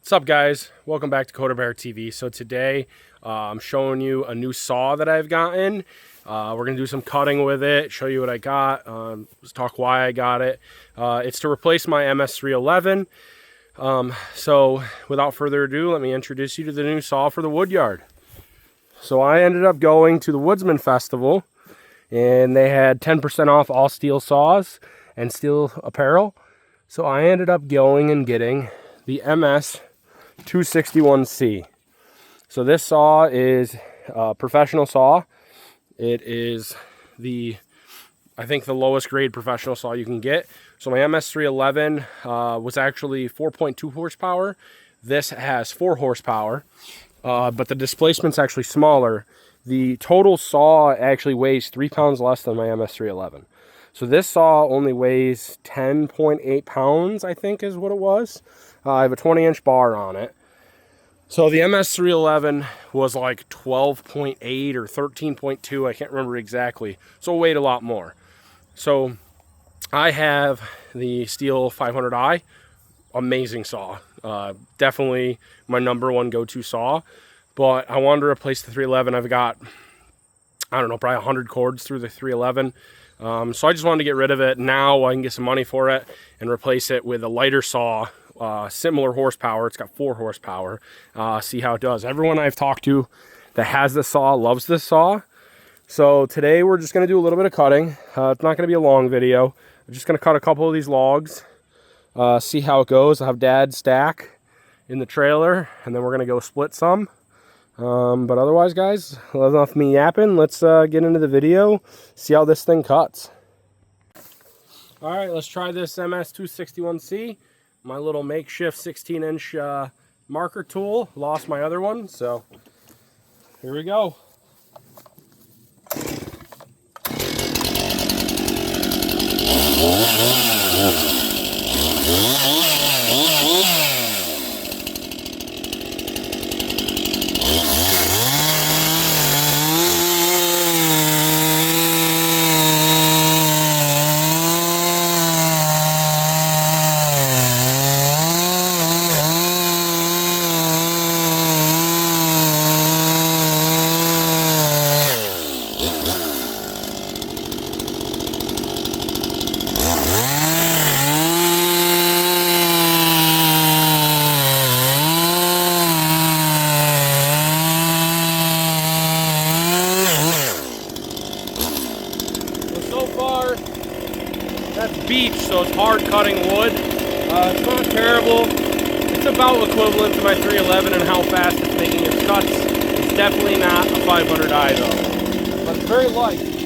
What's up, guys? Welcome back to Coder Bear TV. So today I'm showing you a new saw that I've gotten. We're gonna do some cutting with it, show you what I got, let's talk why I got it. It's to replace my MS311. So without further ado, let me introduce you to the new saw for the woodyard. So I ended up going to the Woodsman Festival, and they had 10% off all steel saws and steel apparel. So I ended up going and getting the MS261C. So this saw is a professional saw. It is I think the lowest grade professional saw you can get. So my MS311 was actually 4.2 horsepower. This has 4 horsepower, but the displacement's actually smaller. The total saw actually weighs 3 pounds less than my MS311. So this saw only weighs 10.8 pounds, I think is what it was. I have a 20-inch bar on it. So the MS311 was like 12.8 or 13.2, I can't remember exactly. So it weighed a lot more. So I have the Stihl 500i, amazing saw. Definitely my #1 go-to saw. But I wanted to replace the 311. I've got, I don't know, probably 100 cords through the 311. So I just wanted to get rid of it. Now I can get some money for it and replace it with a lighter saw, similar horsepower. It's got 4 horsepower. See how it does. Everyone I've talked to that has this saw loves this saw. So today we're just going to do a little bit of cutting. It's not going to be a long video. I'm just going to cut a couple of these logs, see how it goes. I'll have Dad stack in the trailer, and then we're going to go split some. But otherwise, guys, enough of me yapping. Let's get into the video, see how this thing cuts. All right, let's try this MS261C. My little makeshift 16-inch marker tool. Lost my other one, so here we go. So far, that's beech, so it's hard cutting wood. It's not terrible. It's about equivalent to my 311 and how fast it's making its cuts. It's definitely not a 500i though, but it's very light.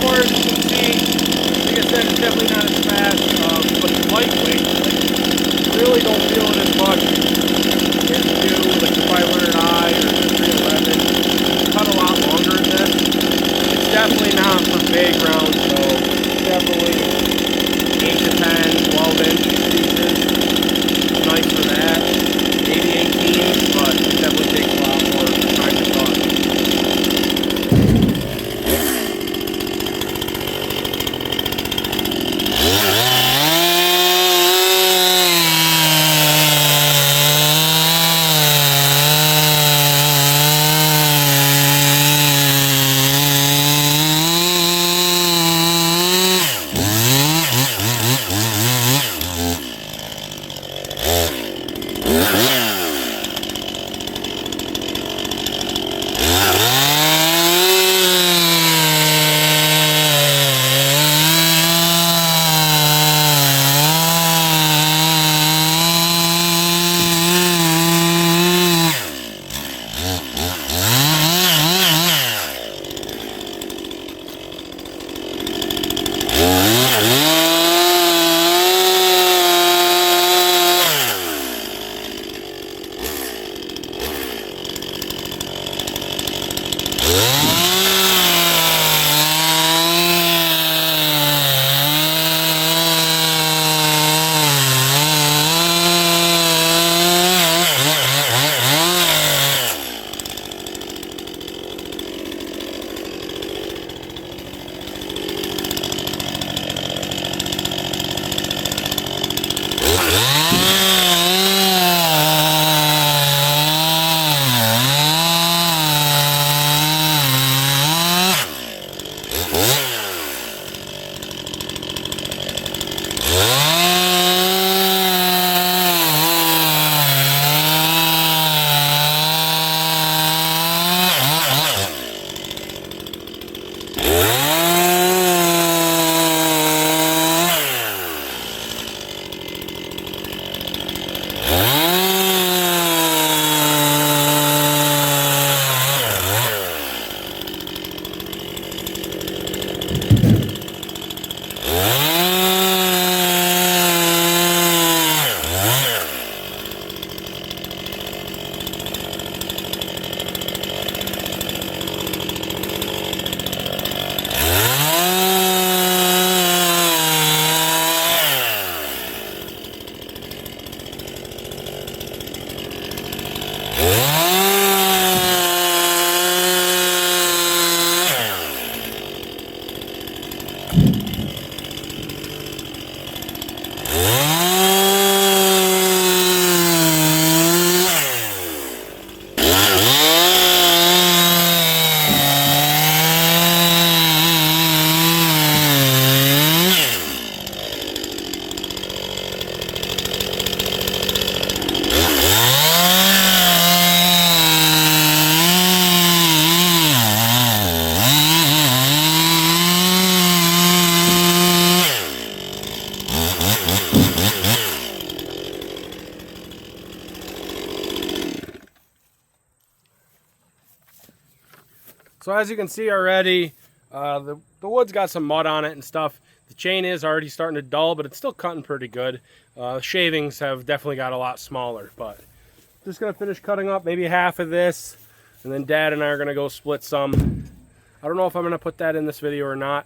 far as you can see, like I said, it's definitely not as fast, but it's lightweight. Like, really don't feel it as much as you do like the 500i or the 311. Cut a lot longer in this. It's definitely not for big rounds, though. Definitely 8 to 10, 12 inch pieces. Nice for that. Maybe 18, but it definitely takes a lot more time to cut. So as you can see already, the wood's got some mud on it and stuff. The chain is already starting to dull, but it's still cutting pretty good. Shavings have definitely got a lot smaller, but just gonna finish cutting up maybe half of this, and then Dad and I are gonna go split some. I don't know if I'm gonna put that in this video or not.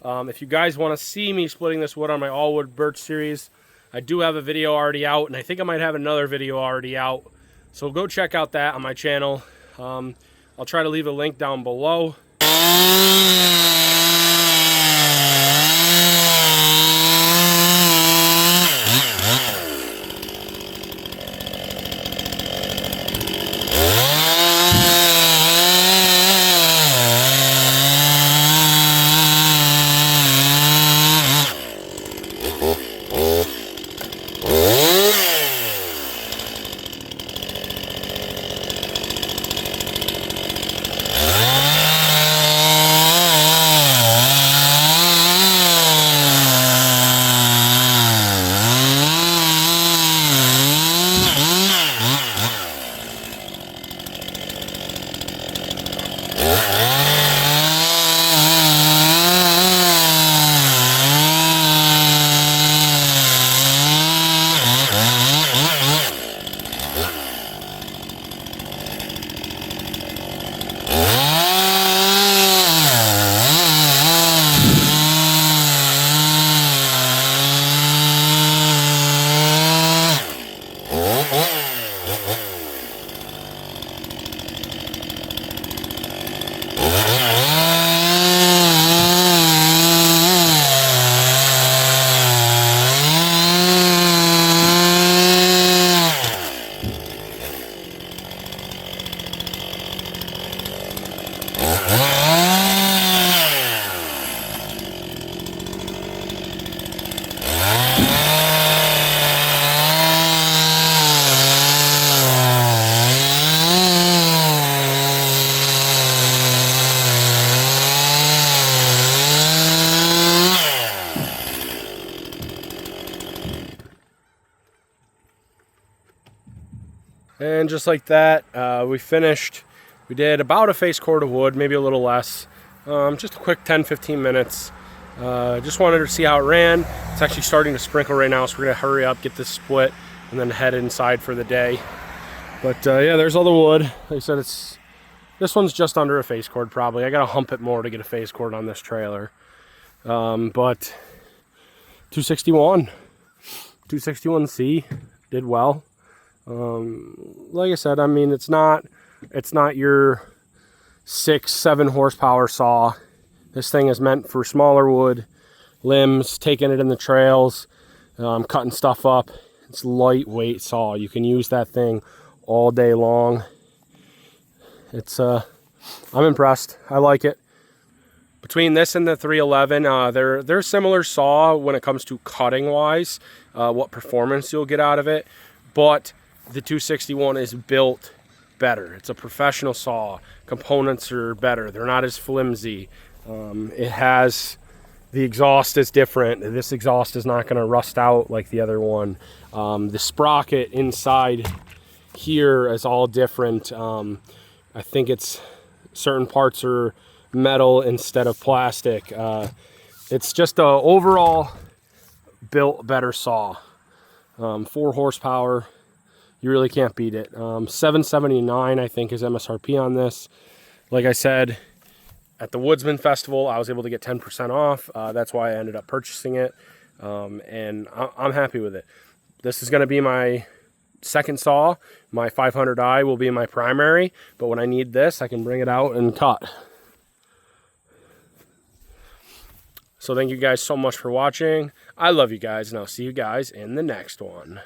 If you guys want to see me splitting this wood on my all wood birch series, I do have a video already out, and I think I might have another video already out. So go check out that on my channel. I'll try to leave a link down below. And just like that, we finished. We did about a face cord of wood, maybe a little less. Just a quick 10-15 minutes. Just wanted to see how it ran. It's actually starting to sprinkle right now, so we're gonna hurry up, get this split, and then head inside for the day. But yeah, there's all the wood. Like I said, this one's just under a face cord probably. I gotta hump it more to get a face cord on this trailer. But 261C did well. Like I said, I mean, it's not your 6-7 horsepower saw. This thing is meant for smaller wood, limbs, taking it in the trails, cutting stuff up. It's lightweight saw. You can use that thing all day long. It's I'm impressed. I like it. Between this and the 311, they're similar saw when it comes to cutting wise, what performance you'll get out of it, but the 261 is built better. It's a professional saw. Components are better. They're not as flimsy. It has, the exhaust is different. This exhaust is not going to rust out like the other one. The sprocket inside here is all different. I think it's certain parts are metal instead of plastic. It's just a overall built better saw. 4 horsepower. You really can't beat it. $779 I think is MSRP on this. Like I said, at the Woodsman Festival I was able to get 10% off. That's why I ended up purchasing it, and I'm happy with it. This is going to be my second saw. My 500i will be my primary, but when I need this I can bring it out and cut. So thank you guys so much for watching. I love you guys, and I'll see you guys in the next one.